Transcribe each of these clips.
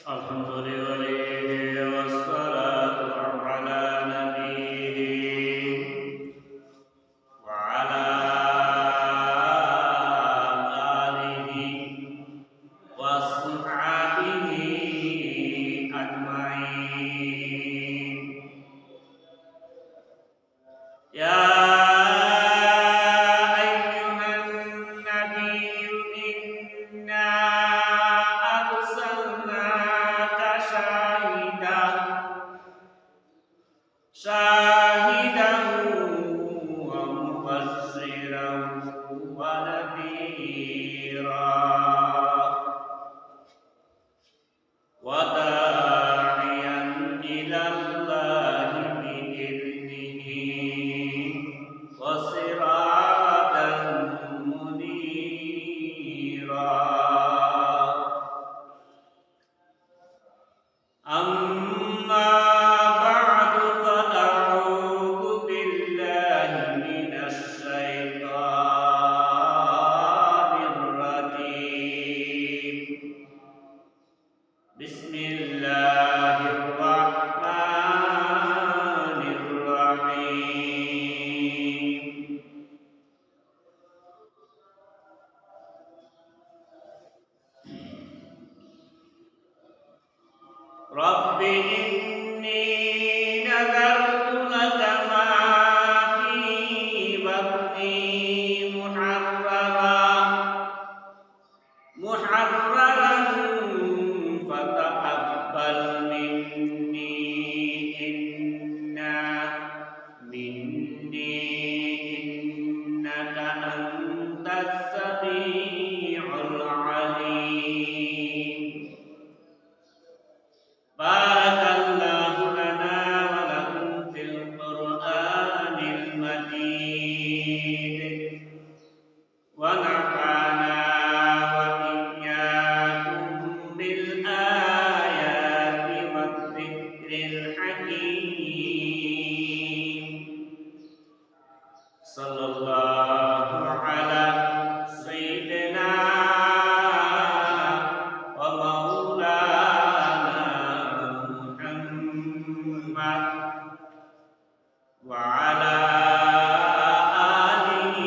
الحمد لله والصلاة على نبيه وعلى آله وصحبه أجمعين. يا أيها النبي إنا أرسلناك شاهدا ومبشرا ونذيرا وداعيا إلى الله بإذنه وسراجا منيرا. أما بعد فأعوذ بالله من الشيطان الرجيم. بسم الله الرحمن الرحيم. رب إني نذرت لك ما في بطني محررا فتقبل مني إنك أنت السميع العليم. بارك الله لنا ولكم في القرآن المجيد ونفعنا وإياكم بالآيات والذكر الحكيم. صلى الله على سيدنا وعلى آله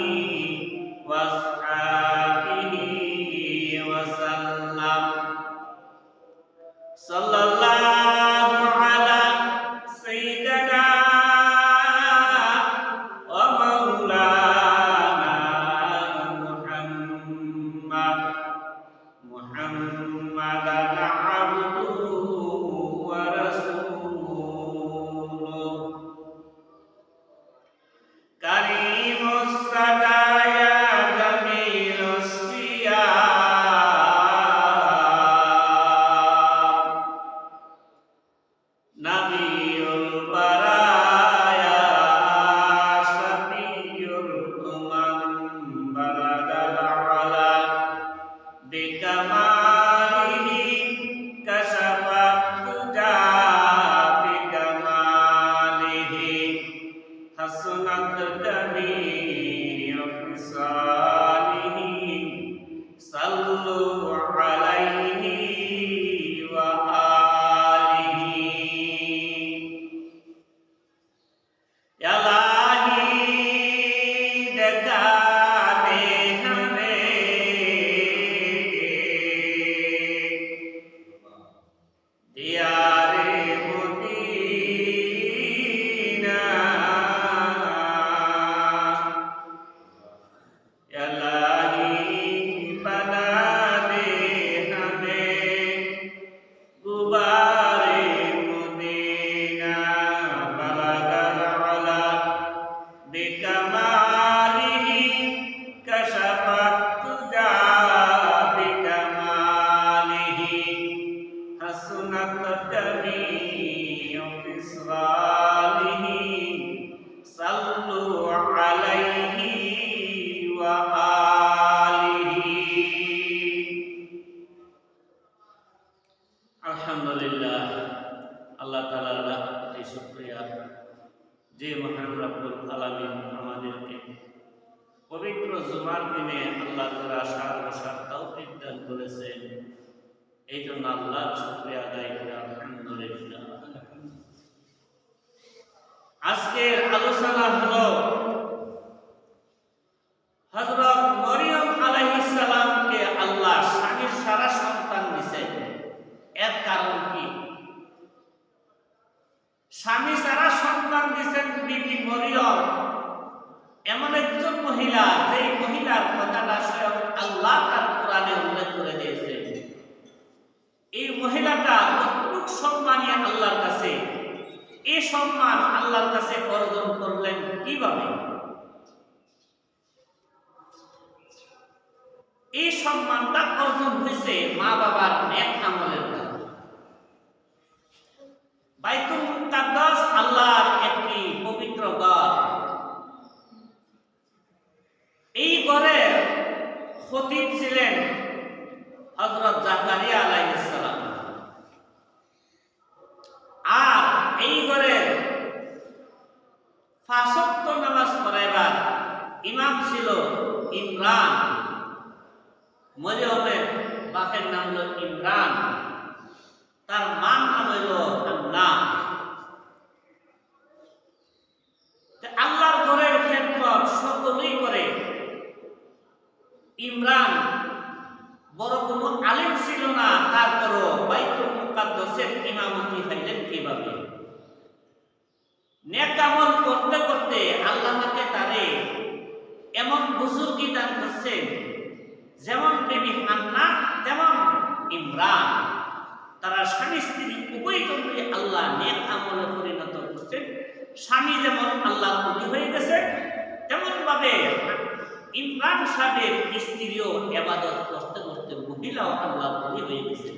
وصحبه وسلم. صلى الله على سيدنا ومولانا محمد عبده ورسوله كريم السدايا جميل الصيام نبي البرايا شفيع الأمم بلغ العلا بكماله كشف الدجى بكماله حسنت جميع خصاله. صلوا عليه وآله. يا إلهي دکھا دے ہمیں دیار مدینہ. یا الہی بنا دے ہمیں غبار مدینہ. بلغ العلا بکمالہ کشف الدجى بکمالہ حسنت جميع خصاله. صلوا عليه وآله. আলহামদুলিল্লাহ, আল্লাহ তাআলার লাখো শুকরিয়া যে মহান রব্বুল আলামিন আমাদেরকে পবিত্র জুমার দিনে আল্লাহ তাআলা আসার বসার তৌফিক দান করেছেন। এই জন্য আল্লাহর শুকরিয়া আদায় করে আলহামদুলিল্লাহ। আজকের আলোচনা হলো হযরত মরিয়ম আলাইহিস সালামকে আল্লাহ স্বামীর সারা সন্তান দিয়েছেন। এর কারণ কি? স্বামী সারা সন্তান দিয়েছেন বিবি মরিয়ম এমন একজন মহিলা, যে মহিলার কথাটা স্বয়ং আল্লাহ তার কোরআনে উল্লেখ করে দিয়েছেন। এই মহিলাটা কতটুক সম্মানী আল্লাহর কাছে, এই সম্মান আল্লাহর কাছে অর্জন করলেন কিভাবে? এই সম্মানটা অর্জন হয়েছে মা বাবার নেক আমলের কারণে। বাইতুল মুকাদ্দাস আল্লাহর একটি পবিত্র ঘর। এই ঘরের খতিব ছিলেন হযরত জাকারিয়া আলাইহিস সালাম, আর এই ঘরের ৫ ওয়াক্ত নামাজ পড়াইবার ইমাম ছিল ইমরান। মরিয়মের বাপের নাম হলো ইমরান, তার মার নাম হইল হান্না। আল্লাহর ঘরের খেদমত সকলেই করে। ইমরান বড় কোনো আলেম ছিল না, তারপরও বাইতুল মুকাদ্দাসের ইমামতি হইলেন কিভাবে? নেক আমল করতে করতে আল্লাহ তাকে তারে এমন বুজুর্গি দান করছেন, যেমন বিবি হান্না তেমন ইমরান, তারা স্বামী স্ত্রী উভয়জনকে আল্লাহ নেক আমলে পরিণত করছেন। স্বামী যেমন আল্লাহ প্রতি হয়ে গেছে, তেমন ভাবে ইমরান সাহেবের স্ত্রীও ইবাদত করতে করতে মহিলাও আল্লাহ প্রতি হয়ে গেছে,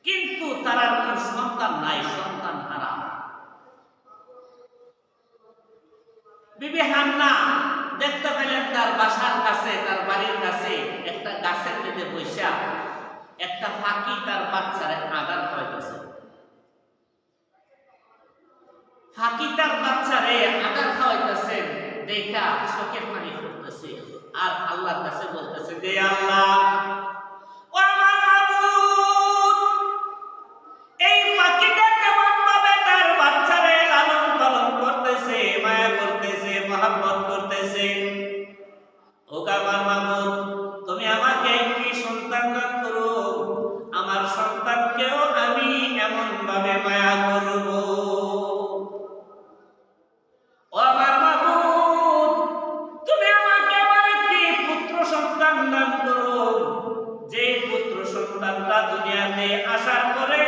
কিন্তু তার কোনো সন্তান নাই, সন্তান হারা। বিবি হান্না দেখতে পেলেন তার বাসার কাছে, তার বাড়ির কাছে একটা গাছের মধ্যে বৈশা একটা পাখি তার বাচ্চারে আঘাত করেছে। পাখি তার বাচ্চারে আঘাত খাওয়াইতেছে দেখা চোখের পানি পড়তেছে, আর আল্লাহর কাছে বলতেছে যে আল্লাহ, ও আমার মাবুদ, এই পাখিটা কেমন ভাবে তার বাচ্চারে লালন পালন করতেছে, মায়া করতেছে, মহব্বত করতেছে। ও আমার মাবুদ, তুমি আমাকে একটি সন্তান দান করো, আমার সন্তানকেও আমি এমন ভাবে মায়া করব। ও আমার মাবুদ, তুমি আমাকে এমন একটি পুত্র সন্তান দান করো, যে পুত্র সন্তানটা দুনিয়াতে আসার পরে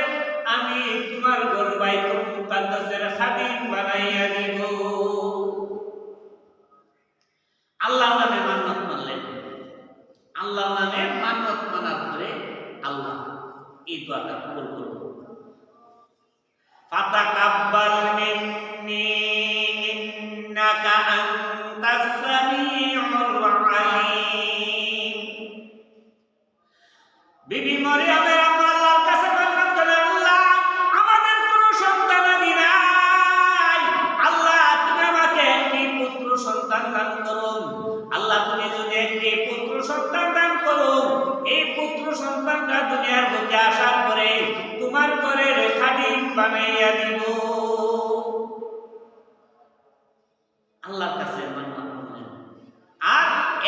আমি তোমার ঘর বাইতুল মুকাদ্দাসের খাদিম বানাইয়া দিব। আল্লাহর নামে মান্নত মানলেন। আল্লাহর নামে মান্নত মানার পরে আল্লাহ এই দোয়াটা কবুল করল। ফাতাকাব্বাল মিন্নি ইন্নাকা আনতাস সামিউল আলিম। বিবি মরিয়মের আল্লাহর কাছে মান্নত করে, আল্লাহ আমাদের কোনো সন্তান নাই, আল্লাহ তুমি আমাকে একটি পুত্র সন্তান দান করো। আল্লাহ তুমি যদি একটি পুত্র সন্তান দান করো, এই পুত্র সন্তানটা দুনিয়ার বুকে আসার পরে তোমার ঘরের খাদিম বানাইয়া দিব। আল্লাহর কাছে মান্নত মানলেন। আর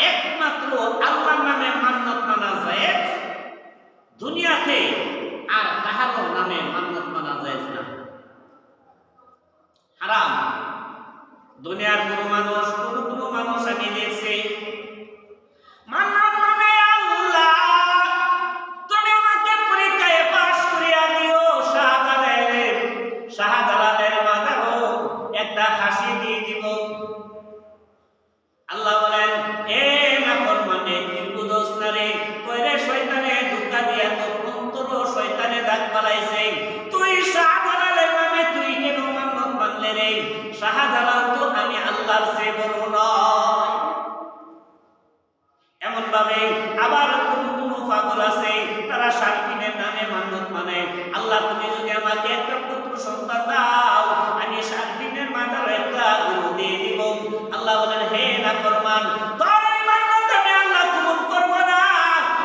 একমাত্র আল্লাহর নামে মান্নত মানা যায় দুনিয়াতে, আর কাহারও নামে মান্নত মানা যায় না, হারাম। দুনিয়ার কোনো মানুষ আমি দেখছি মান্নত মানে আল্লাহ তুমি আমাকে পরীক্ষায় পাস করিয়া দিও, শাহজালালের মাজারও একটা হাসি দিয়ে দিব। আল্লাহ বলেন, এ নাফরমানে তুই বুঝোস না রে, কইরে শয়তানে ধোঁকা দিয়া তোর অন্তর শয়তানে দাগ পালাইছে। তুই শাহজালালের নামে তুই কেন মান্নত মানলে রে? শাহজালাল তো আমি আল্লাহর চেয়ে বড় নয়। এমন ভাবে আবার কোন পাগল আছে, তারা শারফিনের নামে মান্নত মানে, আল্লাহ তুমি যদি আমাকে একটা পুত্র সন্তান দাও, আমি শারফিনের মাথার একটা গরু দিয়ে দিব। আল্লাহ বলেন, হে নাফরমান, তোর এই মান্নত আমি আল্লাহ কবুল করব না,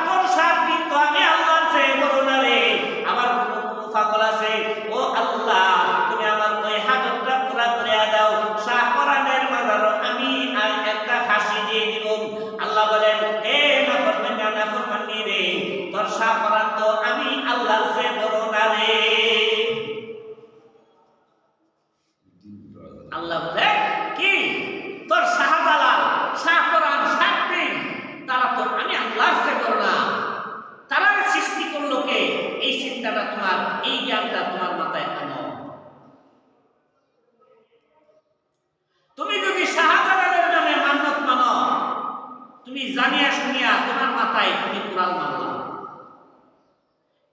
তোর শারফিন তো আমি আল্লাহর চেয়ে বড় না রে। আমি আল্লাহর চেয়ে বড় না রে। আল্লাহ বলে কি তোর শাহজালাল, শাহপরান, শাহপীর তারা তো আমি আল্লাহর চেয়ে বড় না। তারা সৃষ্টি করলো কে? এই চিন্তাটা তোমার, এই জ্ঞানটা তোমার মাথায় আনো। তুমি যদি শাহজালালের নামে মান্যত মানো, তুমি জানিয়া শুনিয়া তোমার মাথায় তুমি কুরআন মানলা।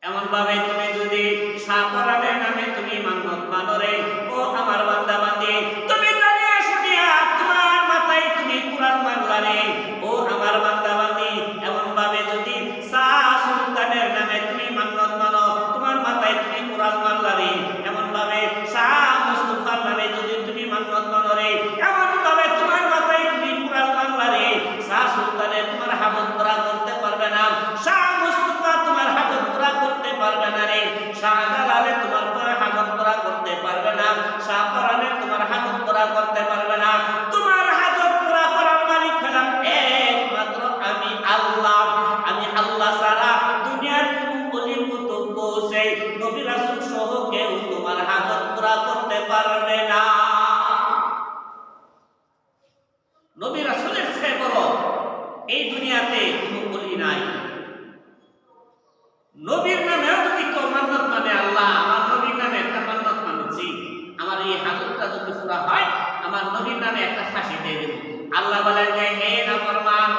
এমন ভাবে তুমি যদি শাহপরানের নামে তুমি মান্যত মানো রে, ও আমার বান্দা বান্দি, তুমি জানিয়া শুনিয়া তোমার মাথায় তুমি কুরআন মানলা রে, ও আমার বান্দা বান্দি। এমন ভাবে যদি শাহ সুলতানের নামে তুমি মান্যত মানো, তোমার মাথায় তুমি কুরআন মানলা রে। এমন ভাবে শাহ মুস্তাফার নামে যদি তুমি মান্যত মানো রে, এমন ভাবে তোমার মাথায় তুমি কুরআন মানলা রে। শাহ সুলতানের তোমার হাজত পুরা করতে পারবে না, শাহ মুস্তাফা তোমার হাজত পুরা করতে পারবে না রে। শাহজালালে তোমার হাজত পুরা করতে পারবে না, শাহপরানে তোমার হাজত পুরা করতে পারবে না। তোমার হাজত পুরা করার মালিক হলাম একমাত্র আমি আল্লাহ। আমি আল্লাহ ছাড়া দুনিয়ার কোন ওলি কুতুব সেই নবী রাসূল সহ কেউ তোমার হাজত পুরা করতে পারবে না। নবী রাসূলের চেয়ে বড় এই দুনিয়াতে কোনো ওলি নাই। নবীর নামেও যদি কেউ মান্যত মানে, আল্লাহ আমার নবীর নামে একটা মান্যত মানছি, আমার এই হাজতটা যদি পুরা হয় আমার নবীর নামে একটা ফাঁসি দিয়ে দেব। আল্লাহ বলেন যে হে নাফরমান,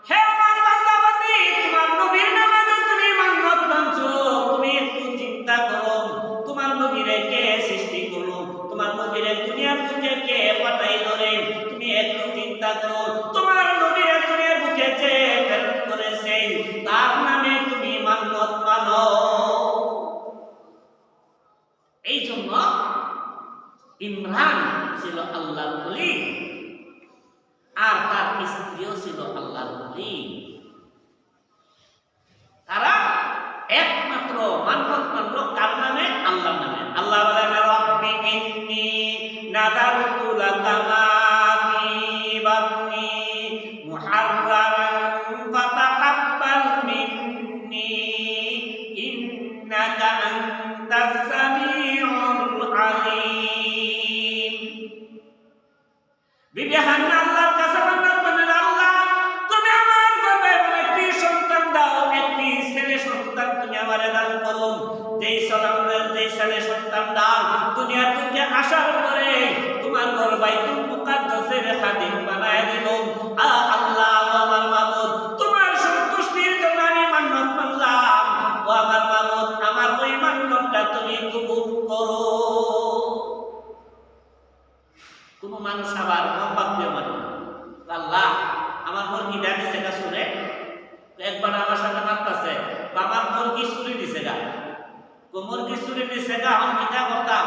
হে আমার বান্দা বান্দি, তোমার নবীর নামে তুমি মান্যত মানছো, তুমি একটু চিন্তা করো তোমার নবীরে কে সৃষ্টি করলো, তোমার নবীরে দুনিয়ার বুকে কে পাঠাইলো রে। তুমি একটু চিন্তা করো, তোমার নবীরে দুনিয়ার বুকে যে প্রেরণ করেছে তার নামে তুমি মান্যত মানো। এই জন্য ইমরান ছিল আল্লাহর ওলি, আর তার স্ত্রীও ছিল আল্লাহর ওলি। তারা একমাত্র মান্যত মানলো কার নামে? আল্লাহর নামে। আল্লাহ বলেন রব্বি ইন্নী নাযারতু লাকা মা ফি বাতনি মুহাররারান ফাতাকাব্বাল মিন্নি ইন্নাকা আনতাস সামিউল আলিম। বিবি হান্না আল্লাহর কাছে মান্যত মানলেন, আল্লাহ তুমি আমার গর্ভে একটি সন্তান দাও, একটি ছেলে সন্তান তুমি আমারে দান করো। যেই ছেলে সন্তান দাও দুনিয়ার বুকে আসার পরে তোমার ঘর বাইতুল মুকাদ্দাসের খাদিম বানায় দিল। আল্লাহ আমার মাবুদ, তোমার সন্তুষ্টির জন্য আমি মান্যত মানলাম। ও আমার মাবুদ, আমার ওই মান্যতটা তুমি কবুল করো। কোন মানুষ আবার মোমবাত দিয়ে মানে, আল্লাহ আমার মুরগি ডানে সেটা শুনে একবার আমার সাথে মারতেছে, আমার মুরগি চুরি দিছে গা, মুরগি চুরি দিছে গা, আমি কিতা করতাম?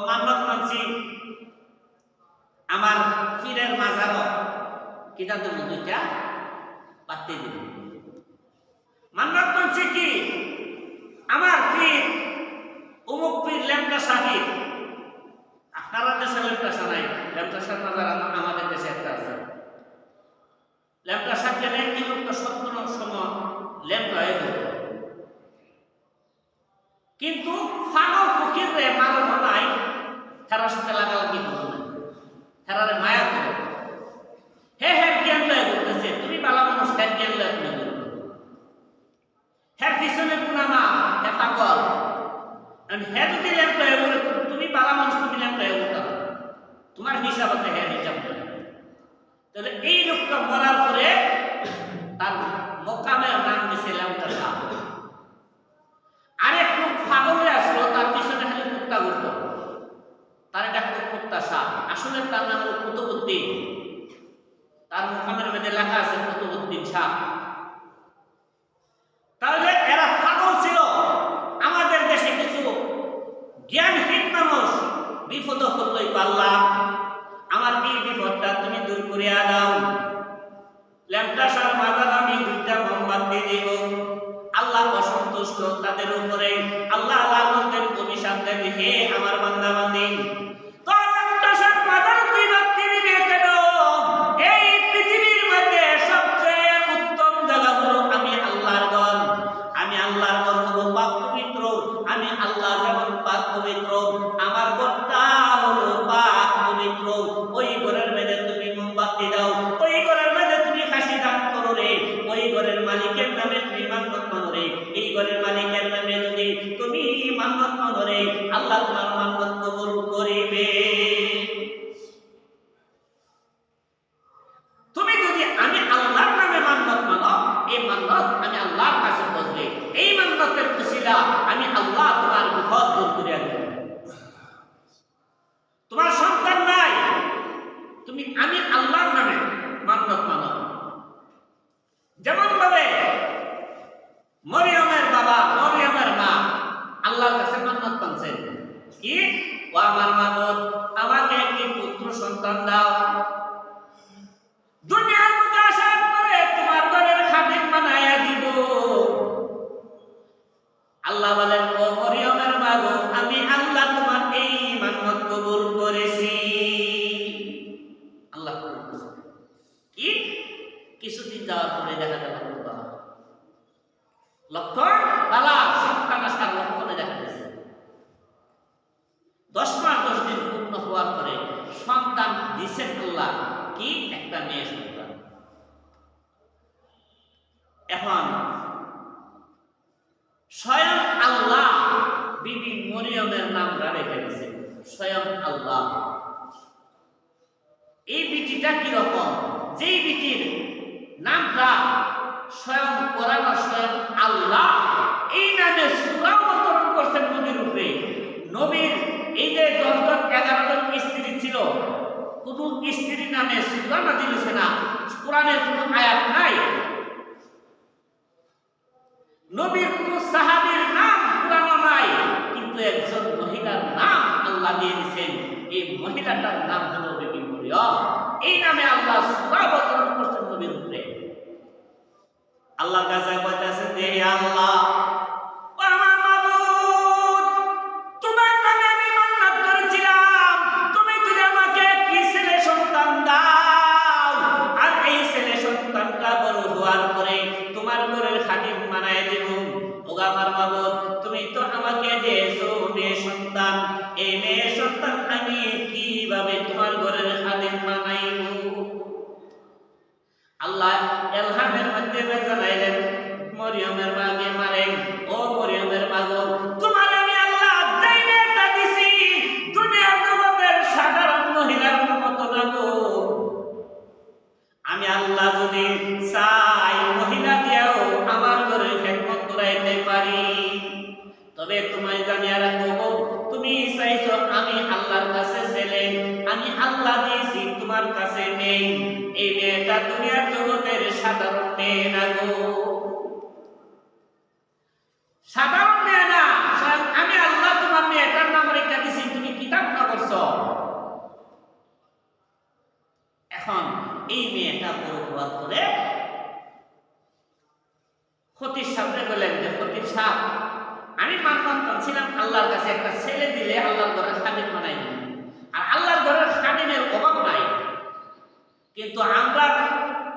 মান্যত মানছি আমার পীরের মাজারও কিতা দেব, দুইটা পাত্তি দিব। মান্যত মানছি কি আমার পীর অমুক পীর লেমটা সাহিব, আপনারা দেশে লেমটা নাই, লেমটা সাহ মাজার আমাদের দেশে একটা আছে। লেমটা সাহকে এই লোকটা সত্তর সময় লেমটা হয়ে যেত, কিন্তু ফাগল ফকির রে মারানো নাই, তারা সাথে লাগালাগি করো না, তারা মায়া করো। হে হে জ্ঞান লয় বলতেছে, তুমি বালা মানুষ, হ্যাঁ জ্ঞান লয় তুমি করো, হ্যাঁ পিছনে পুনামা, হ্যাঁ পাগল, হ্যাঁ যদি ল্যাম্প হয়ে বলে তুমি বালা মানুষ, তুমি ল্যাম্প হয়ে বলতে তোমার হিসাব আছে, হ্যাঁ হিসাব করে। তাহলে এই লোকটা মরার পরে তার মোকামের নাম দিছে ল্যাম্পটা সাপ। আরেক লোক পাগলে আসলো, তার পিছনে খালি কুত্তা ঘুরতো, তার এটা কুত্তা সাপ। আসলে তার নাম হলো কুতুবউদ্দিন, তার মোকামের মধ্যে লেখা আছে কুতুবউদ্দিন সাপ। তাহলে এরা পাগল ছিল। আমাদের দেশে কিছু জ্ঞানহীন মানুষ বিপদ করলই, আল্লাহ আমার এই বিপদটা তুমি দূর করিয়া দাও, ল্যাম্পটা সার মাজার আমি দুইটা মোমবাত দিয়ে দিব। আল্লাহ অসন্তুষ্ট তাদের উপরে, আল্লাহ লানতের অভিশাপ দেন, হে আমার বান্দা বান্দি, তো ল্যাম্পটা সার মাজার তুই বাতি দিবি কেন? এই পৃথিবীর মধ্যে সবচেয়ে উত্তম জায়গা হলো আমি আল্লাহর ঘর, আমি আল্লাহর ফজিলতের উসিলা আমি আল্লাহ তোমার বিপদ দূর করিয়া দেব। তোমার সন্তান নাই, তুমি আমি আল্লাহর নামে মান্যত মানো। যেমন ভাবে মরিয়মের বাবা মরিয়মের মা আল্লাহর কাছে মান্যত মানছেন কি, ও আমার মাবুদ আমাকে একটি পুত্র সন্তান দাও, দুনিয়ার মধ্যে আসার পরে তোমার ঘরের খাদিম বানায়া দিব। আল্লাহ বলেন, ও মরিয়মের মাবুদ আমি আল্লাহ তোমার এই মান্যত কবুল করেছি। আল্লাহ কি কিছুদিন যাওয়ার পরে দেখা গেল লক্ষণ বালা সন্তান আসার লক্ষণে দেখা গেছে। 10 মাস 10 দিন পূর্ণ হওয়ার পরে সন্তান দিছেন আল্লাহ, কি একটা মেয়ে সন্তান। এখন স্বয়ং আল্লাহ বিবি মরিয়মের নামটা রেখে দিয়েছেন, স্বয়ং আল্লাহ। এই বিটিটা কিরকম, যেই বিটির নামটা স্বয়ং কোরআন স্বয়ং আল্লাহ এই নামে সূরা অবতরণ করছেন নবীর উপরে। নবীর এই যে 10 জন 11 জন স্ত্রী ছিল, কোন স্ত্রীর নামে সূরা নাযিল হয়েছে না, কোরআনের কোন আয়াত নাই। নবীর কোন সাহাবীর নাম কোরআনে নাই, কিন্তু একজন মহিলার নাম আল্লাহ দিয়ে দিয়েছেন। এই মহিলাটার নাম হলো বিবি মরিয়ম। এই নামে আল্লাহ সূরা অবতরণ করছেন নবীর উপরে। আল্লাহর কাছে কইতাছেন যে আল্লাহ ও আমার মাবুদ তোমার নামে আমি মান্নাত করেছিলাম, তুমি যদি আমাকে একটি ছেলে সন্তান দাও, আর এই ছেলে সন্তানটা বড় হওয়ার পরে তোমার ঘরের খাদিম বানায় দেব। ও আমার মাবুদ তুমি তো আমাকে দিয়েছো মেয়ে সন্তান, এই মেয়ে সন্তান আমি কিভাবে তোমার ঘরের খাদিম বানাইব? আল্লাহ এলহামের মধ্যে জানাইলেন মরিয়মের মাকে মারেন, ও মরিয়মের মাগো তোমার আমি আল্লাহ যেই মেয়েটা দিছি দুনিয়ার জগতের সাধারণ মহিলার মতো না গো, আমি আল্লাহ যদি চাই মহিলা দিয়েও আমার ঘরে খেদমত করাইতে পারি। তবে তোমায় জানিয়ে রাখবো তুমি চাইছো আমি আল্লাহর কাছে ছেলে, আমি আল্লাহ দিয়েছি তোমার কাছে নেই। এই মেয়েটা দুনিয়ার জগতের সাধারণ মেয়ে না গো, সাধারণ মেয়ে না, আমি আল্লাহ তোমার মেয়েটার নাম রেখে দিয়েছি, তুমি কিতাব না করছো। এখন এই মেয়েটা বড় হওয়ার পরে খতিব সাহেব বললেন যে খতিব সাহেব আমি মানতাম ছিলাম আল্লাহর কাছে একটা ছেলে দিলে আল্লাহর ঘরের খাদিম বানাই দিন, আর আল্লাহর ঘরের খাদিমের অভাব নাই। কিন্তু আমরা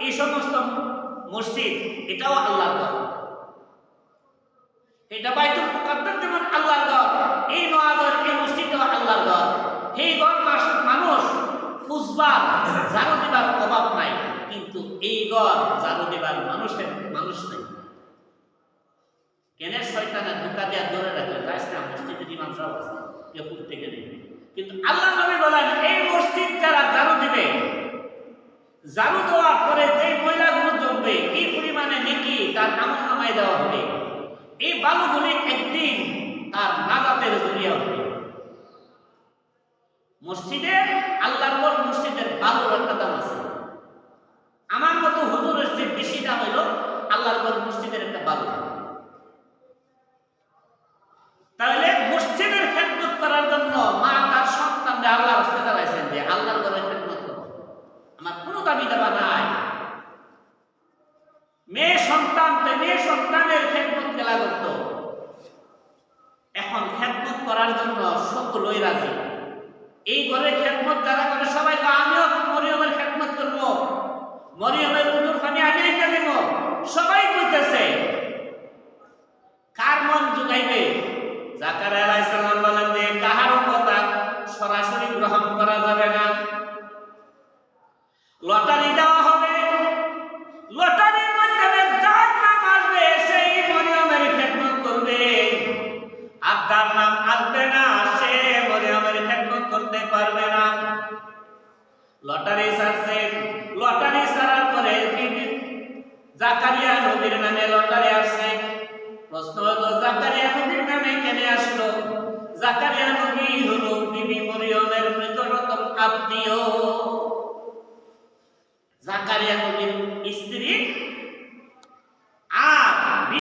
এই সমস্ত মসজিদ এটাও আল্লাহর ঘর, এটা বাইতুল মুকাদ্দাস যেমন আল্লাহর ঘর, এই নওয়াজের এই মসজিদও আল্লাহর ঘর। এই ঘর মানুষ ফুসবার জারু দিবার অভাব নাই, কিন্তু এই ঘর জারু দিবার মানুষ নাই। কেন শয়তানের ধোঁকা দেওয়া ধরে রাখে যাস না, মসজিদের ইমাম সাহেব আছে কেউ করতে গেলে। কিন্তু আল্লাহ নবী বলেন এই মসজিদ যারা জারু দিবে, জারু দেওয়ার পরে যে ময়লাগুলো জমবে এই পরিমাণে নেকি তার আমলনামায় দেওয়া হবে। এই বালুগুলি একদিন তার নাজাতের জরিয়া হবে। মসজিদের আল্লাহর ঘর মসজিদের বালুর একটা দাম আছে, আমার মতো হুজুরের চেয়ে বেশি দাম হইল আল্লাহর ঘর মসজিদের একটা বালু। তাহলে মসজিদের খেদমত করার জন্য মা তার সন্তানদের আল্লাহর রাস্তায় দাঁড়াইছেন যে আল্লাহর ঘরের খেদমত করো, আমার কোনো দাবি দাবা নাই। মেয়ে সন্তানের খেদমত খেলা করত, এখন খেদমত করার জন্য সকলই রাজি। এই ঘরের খেদমত যারা করে সবাই তো আমিও মরিয়মের খেদমত করবো, মরিয়মের উজুর পানি আমি এনে দেব, সবাই কইতেছে। কার মন জুগাইবে? জাকারিয়া আলাইহিস সালাম বলেন যে কাহারও কথা সরাসরি গ্রহণ করা যাবে না, লটারি দেওয়া হবে। লটারির মাধ্যমে যার নাম আসবে সেই মরিয়মের খেদমত করবে, আর যার নাম আসবে না সে মরিয়মের খেদমত করতে পারবে না। লটারি ছাড়ছে, লটারি ছাড়ার পরে জাকারিয়া নবীর নামে লটারি আসছে। প্রশ্ন হলো জাকারিয়া নবীর নামে কেন আসলো? জাকারিয়া নবী হলো বিবি মরিয়মের নিকটতম আত্মীয়। জাকারিয়া নবীর